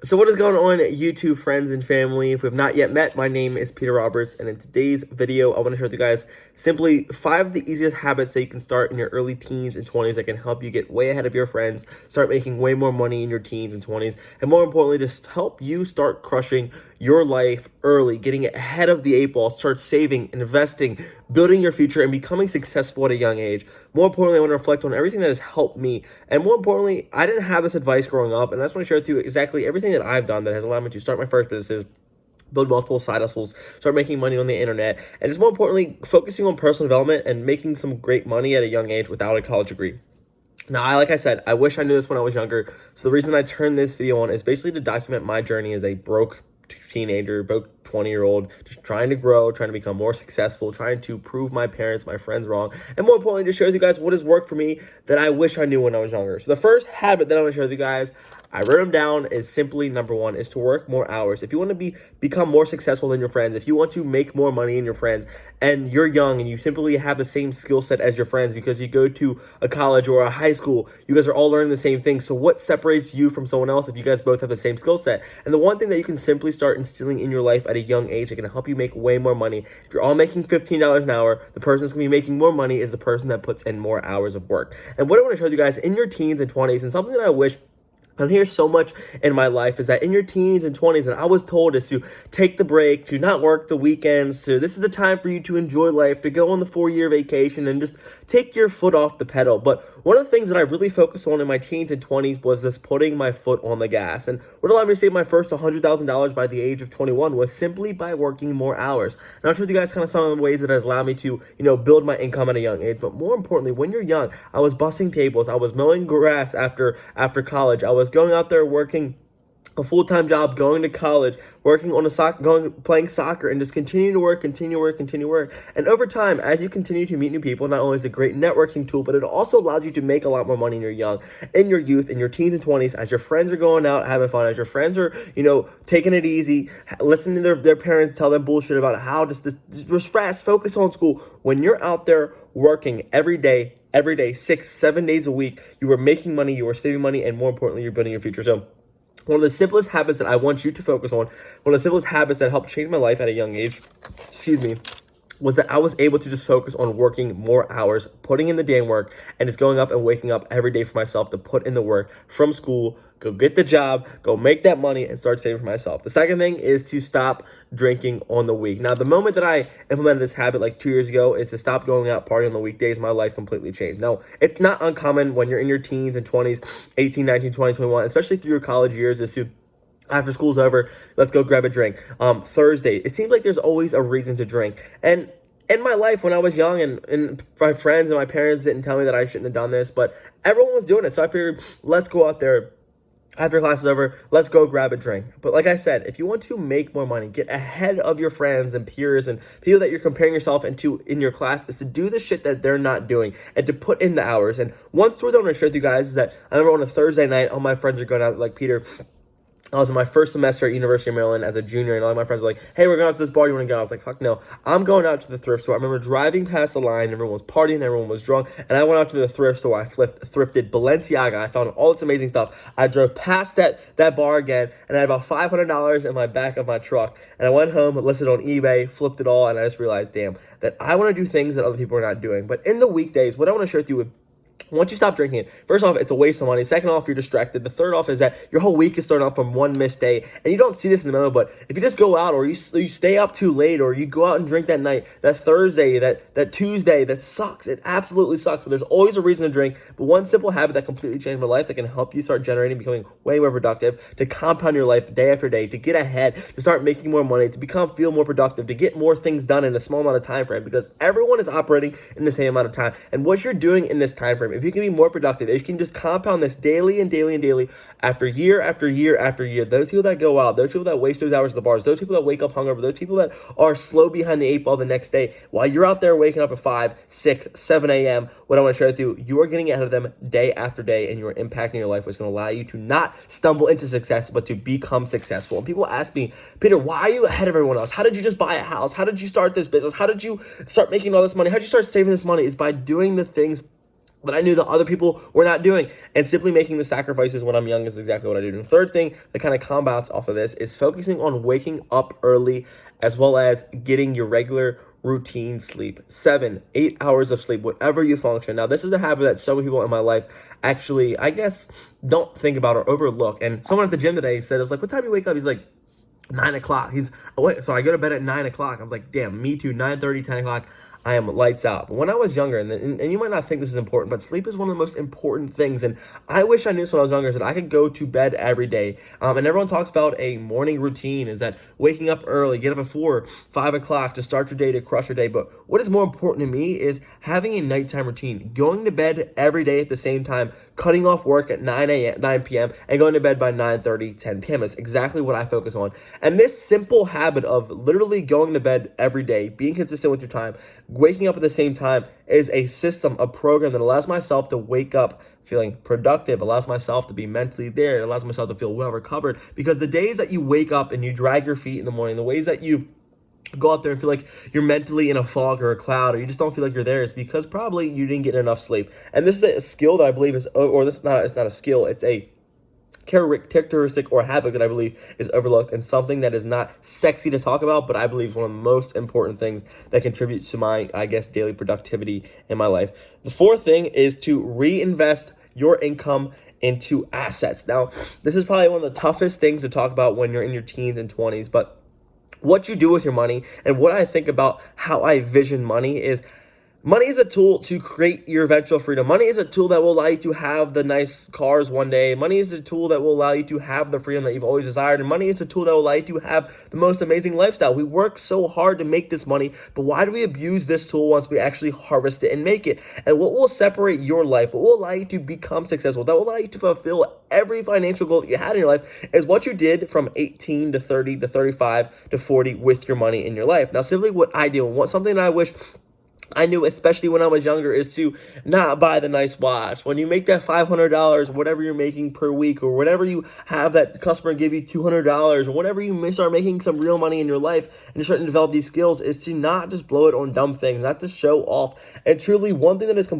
So what is going on, YouTube friends and family? If we have not yet met, my name is Peter Roberts, and in today's video, I want to share with you guys simply 5 of the easiest habits that you can start in your early teens and 20s that can help you get way ahead of your friends, start making way more money in your teens and 20s, and more importantly, just help you start crushing your life early, getting ahead of the 8 ball, start saving, investing, building your future, and becoming successful at a young age. More importantly, I want to reflect on everything that has helped me, and more importantly, I didn't have this advice growing up, and I just want to share with you exactly everything that I've done that has allowed me to start my first businesses, build multiple side hustles, start making money on the internet, and just more importantly, focusing on personal development and making some great money at a young age without a college degree. Now, like I said, I wish I knew this when I was younger. So the reason I turned this video on is basically to document my journey as a broke teenager, broke 20-year-old, just trying to grow, trying to become more successful, trying to prove my parents, my friends wrong, and more importantly, to share with you guys what has worked for me that I wish I knew when I was younger. So the first habit that I want to share with you guys, I wrote them down, is simply number 1, is to work more hours. If you want to become more successful than your friends, if you want to make more money than your friends, and you're young and you simply have the same skill set as your friends because you go to a college or a high school, you guys are all learning the same thing. So what separates you from someone else if you guys both have the same skill set? And the one thing that you can simply start instilling in your life at a young age that can help you make way more money. If you're all making $15 an hour, the person that's going to be making more money is the person that puts in more hours of work. And what I want to show you guys in your teens and 20s, and something that I wish I hear so much in my life, is that in your teens and 20s, and I was told, is to take the break, to not work the weekends, so this is the time for you to enjoy life, to go on the 4-year vacation and just take your foot off the pedal. But one of the things that I really focused on in my teens and 20s was just putting my foot on the gas. And what allowed me to save my first $100,000 by the age of 21 was simply by working more hours. And I'll show you guys kind of some of the ways that has allowed me to, build my income at a young age. But more importantly, when you're young, I was bussing tables, I was mowing grass after college, I was going out there working a full-time job, going to college, working on playing soccer, and just continue to work. And over time, as you continue to meet new people, not only is it a great networking tool, but it also allows you to make a lot more money in your youth, in your teens and 20s, as your friends are going out having fun, as your friends are, taking it easy, listening to their parents tell them bullshit about how just rest, focus on school. When you're out there working every day, 6-7 days a week, you are making money, you are saving money, and more importantly, you're building your future. So one of the simplest habits that I want you to focus on, one of the simplest habits that helped change my life at a young age, was that I was able to just focus on working more hours, putting in the damn work, and just going up and waking up every day for myself to put in the work from school, go get the job, go make that money, and start saving for myself. The second thing is to stop drinking on the week. Now, the moment that I implemented this habit like 2 years ago is to stop going out partying on the weekdays, my life completely changed. Now, it's not uncommon when you're in your teens and 20s, 18, 19, 20, 21, especially through your college years, is to, after school's over, let's go grab a drink. Thursday, it seems like there's always a reason to drink. And in my life, when I was young, and my friends and my parents didn't tell me that I shouldn't have done this, but everyone was doing it. So I figured, let's go out there. After class is over, let's go grab a drink. But like I said, if you want to make more money, get ahead of your friends and peers and people that you're comparing yourself into in your class, is to do the shit that they're not doing and to put in the hours. And one story that I want to share with you guys is that I remember on a Thursday night, all my friends are going out, like Peter. I was in my first semester at University of Maryland as a junior, and all my friends were like, hey, we're going out to this bar, you want to go? I was like, fuck no, I'm going out to the thrift store. I remember driving past the line, everyone was partying, everyone was drunk, and I went out to the thrift store. I thrifted Balenciaga. I found all its amazing stuff. I drove past that bar again, and I had about $500 in my back of my truck, and I went home, listed on eBay, flipped it all, and I just realized, damn, that I want to do things that other people are not doing. But in the weekdays, what I want to share with you with, once you stop drinking it, first off, it's a waste of money. Second off, you're distracted. The third off is that your whole week is starting off from one missed day. And you don't see this in the memo, but if you just go out, or you stay up too late, or you go out and drink that night, that Thursday, that Tuesday, that sucks. It absolutely sucks. But there's always a reason to drink. But one simple habit that completely changed my life, that can help you start generating, becoming way more productive, to compound your life day after day, to get ahead, to start making more money, to feel more productive, to get more things done in a small amount of time frame, because everyone is operating in the same amount of time. And what you're doing in this time frame, if you can be more productive, if you can just compound this daily and daily after year after year after year, those people that go out, those people that waste those hours at the bars, those people that wake up hungover, those people that are slow behind the 8 ball the next day, while you're out there waking up at 5, 6, 7 a.m., what I want to share with you, you are getting ahead of them day after day, and you are impacting your life, which is going to allow you to not stumble into success, but to become successful. And people ask me, Peter, why are you ahead of everyone else? How did you just buy a house? How did you start this business? How did you start making all this money? How did you start saving this money? Is by doing the things but I knew that other people were not doing. And simply making the sacrifices when I'm young is exactly what I do. And the third thing that kind of combats off of this is focusing on waking up early, as well as getting your regular routine sleep. 7, 8 hours of sleep, whatever you function. Now, this is a habit that so many people in my life actually, I guess, don't think about or overlook. And someone at the gym today said, I was like, what time do you wake up? He's like, 9 o'clock. So I go to bed at 9 o'clock. I was like, damn, me too. 9:30, 10 o'clock. I am lights out. But when I was younger, and you might not think this is important, but sleep is one of the most important things. And I wish I knew this when I was younger, that I could go to bed every day. And everyone talks about a morning routine, is that waking up early, get up at 4, 5 o'clock to start your day, to crush your day. But what is more important to me is having a nighttime routine, going to bed every day at the same time, cutting off work at 9 p.m. and going to bed by 9:30, 10 p.m. is exactly what I focus on. And this simple habit of literally going to bed every day, being consistent with your time, waking up at the same time, is a system, a program that allows myself to wake up feeling productive, allows myself to be mentally there, it allows myself to feel well recovered. Because the days that you wake up and you drag your feet in the morning, the ways that you go out there and feel like you're mentally in a fog or a cloud, or you just don't feel like you're there, is because probably you didn't get enough sleep. And this is a skill that I believe is, or this is not, it's not a skill, it's a characteristic or habit that I believe is overlooked, and something that is not sexy to talk about, but I believe is one of the most important things that contributes to my, I guess, daily productivity in my life. The fourth thing is to reinvest your income into assets. Now, this is probably one of the toughest things to talk about when you're in your teens and 20s, but what you do with your money and what I think about how I vision money is, money is a tool to create your eventual freedom. Money is a tool that will allow you to have the nice cars one day. Money is a tool that will allow you to have the freedom that you've always desired. And money is a tool that will allow you to have the most amazing lifestyle. We work so hard to make this money, but why do we abuse this tool once we actually harvest it and make it? And what will separate your life, what will allow you to become successful, that will allow you to fulfill every financial goal that you had in your life, is what you did from 18 to 30 to 35 to 40 with your money in your life. Now, simply what I do, and what something that I wish I knew, especially when I was younger, is to not buy the nice watch. When you make that $500, whatever you're making per week, or whatever you have that customer give you $200, or whatever you may start making some real money in your life, and you're starting to develop these skills, is to not just blow it on dumb things, not to show off. And truly, one thing that is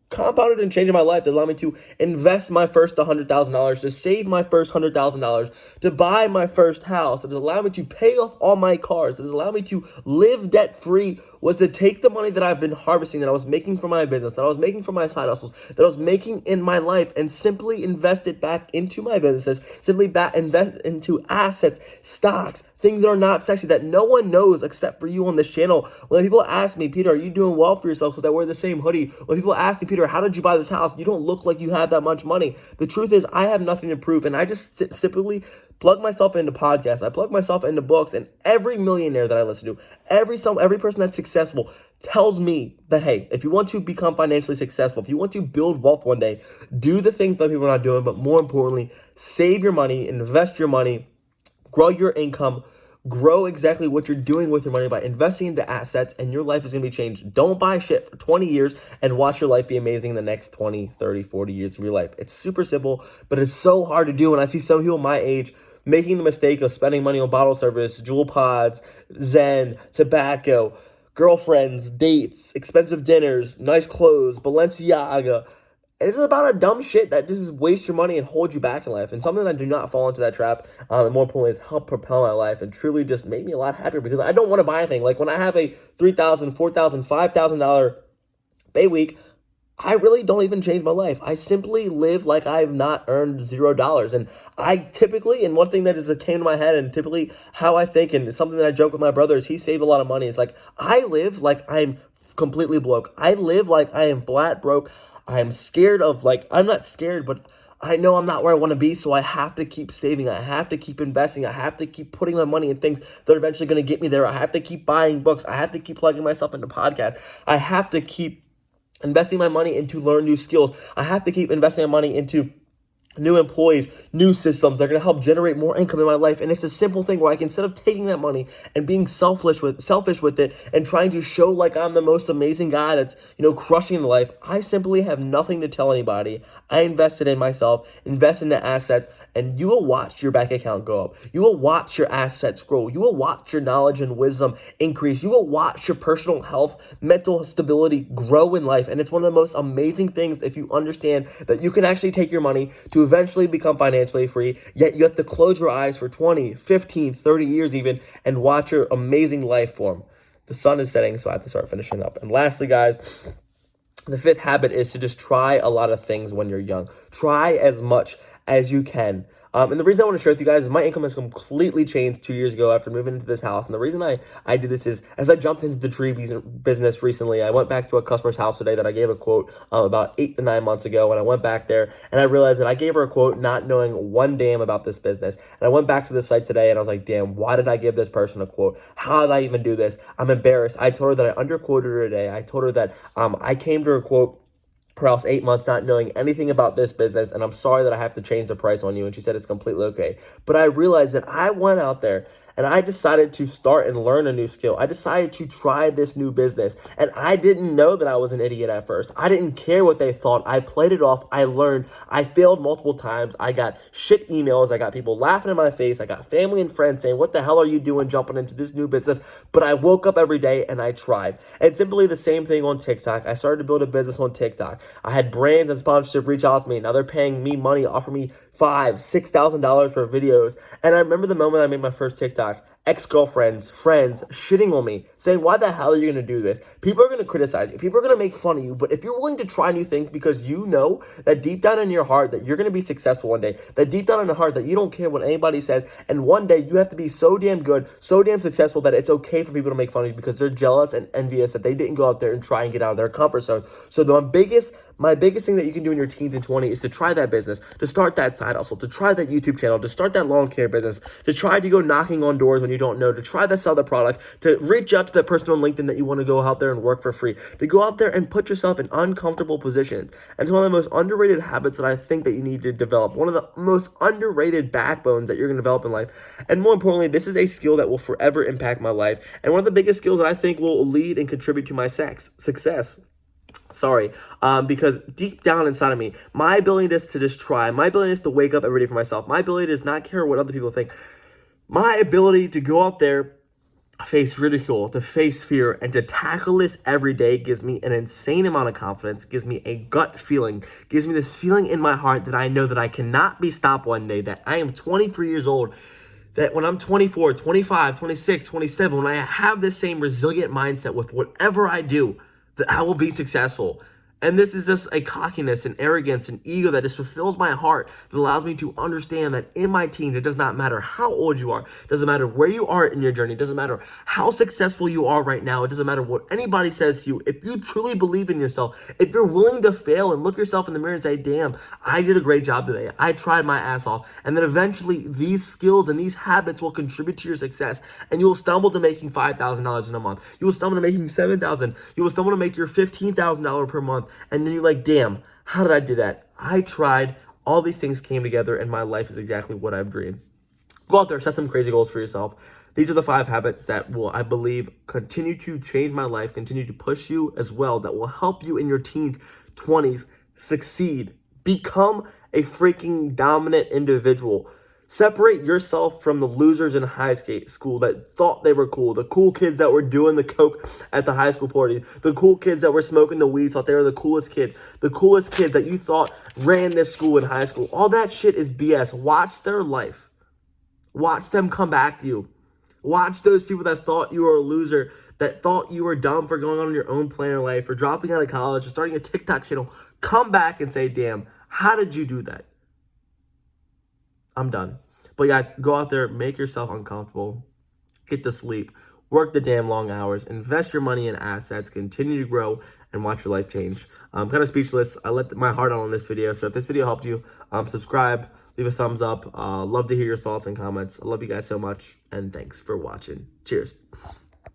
compounded and changing my life, that allowed me to invest my first $100,000, to save my first $100,000, to buy my first house, that has allowed me to pay off all my cars, that has allowed me to live debt free, was to take the money that I've been harvesting, that I was making from my business, that I was making from my side hustles, that I was making in my life, and simply invest it back into my businesses, simply invest into assets, stocks, things that are not sexy, that no one knows except for you on this channel. When people ask me, Peter, are you doing well for yourself because I wear the same hoodie? When people ask me, Peter, how did you buy this house? You don't look like you have that much money. The truth is, I have nothing to prove, and I just simply plug myself into podcasts. I plug myself into books, and every millionaire that I listen to, every person that's successful tells me that, hey, if you want to become financially successful, if you want to build wealth one day, do the things that people are not doing, but more importantly, save your money, invest your money, grow your income, grow exactly what you're doing with your money by investing into assets, and your life is going to be changed. Don't buy shit for 20 years and watch your life be amazing in the next 20, 30, 40 years of your life. It's super simple, but it's so hard to do. And I see some people my age making the mistake of spending money on bottle service, Jewel pods, Zen, tobacco, girlfriends, dates, expensive dinners, nice clothes, Balenciaga. And it's about a dumb shit that this is waste your money and hold you back in life. And something that I do not fall into that trap, and more importantly, is help propel my life and truly just make me a lot happier, because I don't want to buy anything. Like when I have a $3,000, $4,000, $5,000 pay week, I really don't even change my life. I simply live like I've not earned $0. And I typically, and one thing that just came to my head, and typically how I think, and it's something that I joke with my brother, is he saved a lot of money. It's like, I live like I'm completely broke. I live like I am flat broke. I'm scared of, like, I'm not scared, but I know I'm not where I want to be, so I have to keep saving. I have to keep investing. I have to keep putting my money in things that are eventually going to get me there. I have to keep buying books. I have to keep plugging myself into podcasts. I have to keep investing my money into learn new skills. I have to keep investing my money into new employees, new systems that are going to help generate more income in my life. And it's a simple thing where I can, instead of taking that money and being selfish with it and trying to show like I'm the most amazing guy that's, crushing life, I simply have nothing to tell anybody. I invested in myself, invest in the assets, and you will watch your bank account go up. You will watch your assets grow. You will watch your knowledge and wisdom increase. You will watch your personal health, mental stability grow in life. And it's one of the most amazing things if you understand that you can actually take your money to eventually become financially free, yet you have to close your eyes for 20, 15, 30 years even and watch your amazing life form. The sun is setting, so I have to start finishing up. And lastly, guys, the fifth habit is to just try a lot of things when you're young. Try as much as you can. And the reason I want to share with you guys is my income has completely changed 2 years ago after moving into this house. And the reason I do this is, as I jumped into the tree business recently, I went back to a customer's house today that I gave a quote about 8 to 9 months ago. And I went back there and I realized that I gave her a quote not knowing one damn about this business. And I went back to the site today and I was like, damn, why did I give this person a quote? How did I even do this? I'm embarrassed. I told her that I underquoted her today. I told her that I came to her quote for else 8 months not knowing anything about this business, and I'm sorry that I have to change the price on you. And she said it's completely okay. But I realized that I went out there and I decided to start and learn a new skill. I decided to try this new business, and I didn't know that I was an idiot at first. I didn't care what they thought. I played it off. I learned. I failed multiple times. I got shit emails. I got people laughing in my face. I got family and friends saying, what the hell are you doing jumping into this new business? But I woke up every day and I tried. And simply the same thing on TikTok. I started to build a business on TikTok. I had brands and sponsorship reach out to me. Now they're paying me money, offer me $5,000, $6,000 for videos. And I remember the moment I made my first TikTok, ex-girlfriends, friends shitting on me, saying, why the hell are you going to do this? People are going to criticize you. People are going to make fun of you. But if you're willing to try new things because you know that deep down in your heart that you're going to be successful one day, that deep down in your heart that you don't care what anybody says, and one day you have to be so damn good, so damn successful that it's okay for people to make fun of you because they're jealous and envious that they didn't go out there and try and get out of their comfort zone. So my biggest thing that you can do in your teens and 20s is to try that business, to start that side hustle, to try that YouTube channel, to start that lawn care business, to try to go knocking on doors when you don't know, to try to sell the product, to reach out to that person on LinkedIn that you want to go out there and work for free, to go out there and put yourself in uncomfortable positions. And it's one of the most underrated habits that I think that you need to develop, one of the most underrated backbones that you're going to develop in life. And more importantly, this is a skill that will forever impact my life, and one of the biggest skills that I think will lead and contribute to my success. Because deep down inside of me, my ability is to just try, my ability is to wake up every day for myself, my ability does not care what other people think, my ability to go out there, face ridicule, to face fear, and to tackle this every day gives me an insane amount of confidence, gives me a gut feeling, gives me this feeling in my heart that I know that I cannot be stopped one day, that I am 23 years old, that when I'm 24, 25, 26, 27, when I have this same resilient mindset with whatever I do, that I will be successful. And this is just a cockiness and arrogance and ego that just fulfills my heart, that allows me to understand that in my teens, it does not matter how old you are. It doesn't matter where you are in your journey. It doesn't matter how successful you are right now. It doesn't matter what anybody says to you. If you truly believe in yourself, if you're willing to fail and look yourself in the mirror and say, damn, I did a great job today. I tried my ass off. And then eventually these skills and these habits will contribute to your success. And you will stumble to making $5,000 in a month. You will stumble to making $7,000. You will stumble to make your $15,000 per month. And then you're like, damn, how did I do that? I tried. All these things came together, and my life is exactly what I've dreamed. Go out there, set some crazy goals for yourself. These are the 5 habits that will, I believe, continue to change my life, continue to push you as well, that will help you in your teens, 20s, succeed, become a freaking dominant individual. Separate yourself from the losers in high school that thought they were cool, the cool kids that were doing the coke at the high school party, the cool kids that were smoking the weed, thought they were the coolest kids that you thought ran this school in high school. All that shit is BS. Watch their life. Watch them come back to you. Watch those people that thought you were a loser, that thought you were dumb for going on your own plan in life, for dropping out of college, or starting a TikTok channel, come back and say, damn, how did you do that? I'm done. But guys, go out there, make yourself uncomfortable, get to sleep, work the damn long hours, invest your money in assets, continue to grow, and watch your life change. I'm kind of speechless. I let my heart out on this video. So if this video helped you, subscribe, leave a thumbs up. Love to hear your thoughts and comments. I love you guys so much, and thanks for watching. Cheers.